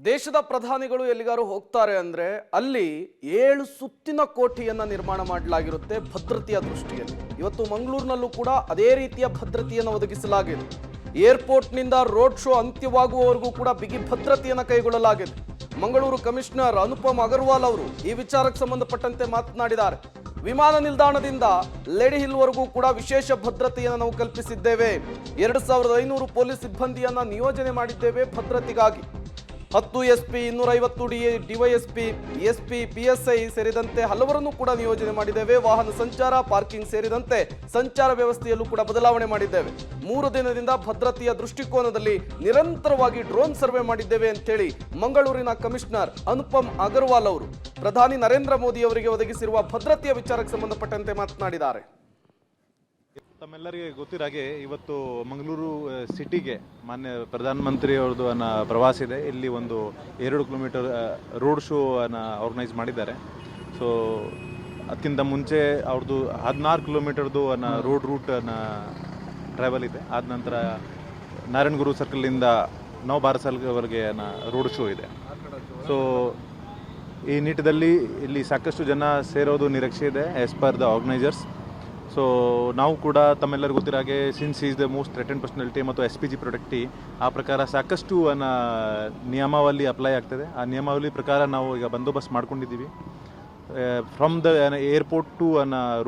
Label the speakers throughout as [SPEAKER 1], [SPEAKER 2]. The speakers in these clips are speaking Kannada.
[SPEAKER 1] ದೇಶದ ಪ್ರಧಾನಿಗಳು ಎಲ್ಲಿಗಾರು ಹೋಗ್ತಾರೆ ಅಂದ್ರೆ ಅಲ್ಲಿ 7 ಸುತ್ತಿನ ಕೋಟೆಯನ್ನ ನಿರ್ಮಾಣ ಮಾಡಲಾಗಿರುತ್ತೆ ಭದ್ರತೆಯ ದೃಷ್ಟಿಯಲ್ಲಿ. ಇವತ್ತು ಮಂಗಳೂರಿನಲ್ಲೂ ಕೂಡ ಅದೇ ರೀತಿಯ ಭದ್ರತೆಯನ್ನು ಒದಗಿಸಲಾಗಿದೆ. ಏರ್ಪೋರ್ಟ್ನಿಂದ ರೋಡ್ ಶೋ ಅಂತ್ಯವಾಗುವವರೆಗೂ ಕೂಡ ಬಿಗಿ ಭದ್ರತೆಯನ್ನು ಕೈಗೊಳ್ಳಲಾಗಿದೆ. ಮಂಗಳೂರು ಕಮಿಷನರ್ ಅನುಪಮ್ ಅಗರ್ವಾಲ್ ಅವರು ಈ ವಿಚಾರಕ್ಕೆ ಸಂಬಂಧಪಟ್ಟಂತೆ ಮಾತನಾಡಿದ್ದಾರೆ. ವಿಮಾನ ನಿಲ್ದಾಣದಿಂದ ಲೇಡಿ ಹಿಲ್ ವರೆಗೂ ಕೂಡ ವಿಶೇಷ ಭದ್ರತೆಯನ್ನು ನಾವು ಕಲ್ಪಿಸಿದ್ದೇವೆ. 2500 ಪೊಲೀಸ್ ಸಿಬ್ಬಂದಿಯನ್ನ ನಿಯೋಜನೆ ಮಾಡಿದ್ದೇವೆ ಭದ್ರತೆಗಾಗಿ. 10 ಎಸ್ಪಿ, 250 ಡಿವೈಎಸ್ಪಿ, ಎಸ್ಪಿ, ಪಿಎಸ್ಐ ಸೇರಿದಂತೆ ಹಲವರನ್ನು ಕೂಡ ನಿಯೋಜನೆ ಮಾಡಿದ್ದೇವೆ. ವಾಹನ ಸಂಚಾರ, ಪಾರ್ಕಿಂಗ್ ಸೇರಿದಂತೆ ಸಂಚಾರ ವ್ಯವಸ್ಥೆಯಲ್ಲೂ ಕೂಡ ಬದಲಾವಣೆ ಮಾಡಿದ್ದೇವೆ. 3 ದಿನದಿಂದ ಭದ್ರತೆಯ ದೃಷ್ಟಿಕೋನದಲ್ಲಿ ನಿರಂತರವಾಗಿ ಡ್ರೋನ್ ಸರ್ವೆ ಮಾಡಿದ್ದೇವೆ ಅಂತೇಳಿ ಮಂಗಳೂರಿನ ಕಮಿಷನರ್ ಅನುಪಮ್ ಅಗರ್ವಾಲ್ ಅವರು ಪ್ರಧಾನಿ ನರೇಂದ್ರ ಮೋದಿ ಅವರಿಗೆ ಒದಗಿಸಿರುವ ಭದ್ರತೆಯ ವಿಚಾರಕ್ಕೆ ಸಂಬಂಧಪಟ್ಟಂತೆ ಮಾತನಾಡಿದ್ದಾರೆ.
[SPEAKER 2] ತಮ್ಮೆಲ್ಲರಿಗೆ ಗೊತ್ತಿರೋ ಹಾಗೆ ಇವತ್ತು ಮಂಗಳೂರು ಸಿಟಿಗೆ ಮಾನ್ಯ ಪ್ರಧಾನಮಂತ್ರಿ ಅವ್ರದ್ದು ಪ್ರವಾಸ ಇದೆ. ಇಲ್ಲಿ ಒಂದು 2 ಕಿಲೋಮೀಟರ್ ರೋಡ್ ಶೋ ಆರ್ಗನೈಸ್ ಮಾಡಿದ್ದಾರೆ. ಸೊ ಅದಕ್ಕಿಂತ ಮುಂಚೆ ಅವ್ರದ್ದು 16 ಕಿಲೋಮೀಟರ್ದು ರೋಡ್ ರೂಟ್ ಟ್ರಾವೆಲ್ ಇದೆ. ಆದ ನಂತರ ನಾರಾಯಣಗುರು ಸರ್ಕಲಿಂದ ನವಭಾರತವರೆಗೆ ರೋಡ್ ಶೋ ಇದೆ. ಸೊ ಈ ನಿಟ್ಟಿನಲ್ಲಿ ಇಲ್ಲಿ ಸಾಕಷ್ಟು ಜನ ಸೇರೋದು ನಿರೀಕ್ಷೆ ಇದೆ as per the organisers. So ನಾವು ಕೂಡ ತಮ್ಮೆಲ್ಲರಿಗೂ ಗೊತ್ತಿರೋ ಹಾಗೆ since is the most threatened personality ಮತ್ತು SPG ಪ್ರೊಟೆಕ್ಟಿ ಆ ಪ್ರಕಾರ ಸಾಕಷ್ಟು ನಿಯಮಾವಳಿ ಅಪ್ಲೈ ಆಗ್ತದೆ. ಆ ನಿಯಮಾವಳಿ ಪ್ರಕಾರ ನಾವು ಈಗ ಬಂದೋಬಸ್ತ್ ಮಾಡ್ಕೊಂಡಿದ್ದೀವಿ. From the airport to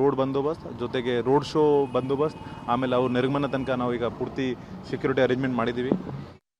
[SPEAKER 2] road ಬಂದೋಬಸ್ತ್, ಜೊತೆಗೆ ರೋಡ್ ಶೋ ಬಂದೋಬಸ್ತ್, ಆಮೇಲೆ ಅವ್ರ ನಿರ್ಗಮನ ತನಕ ನಾವು ಈಗ ಪೂರ್ತಿ ಸೆಕ್ಯೂರಿಟಿ ಅರೇಂಜ್ಮೆಂಟ್ ಮಾಡಿದ್ದೀವಿ.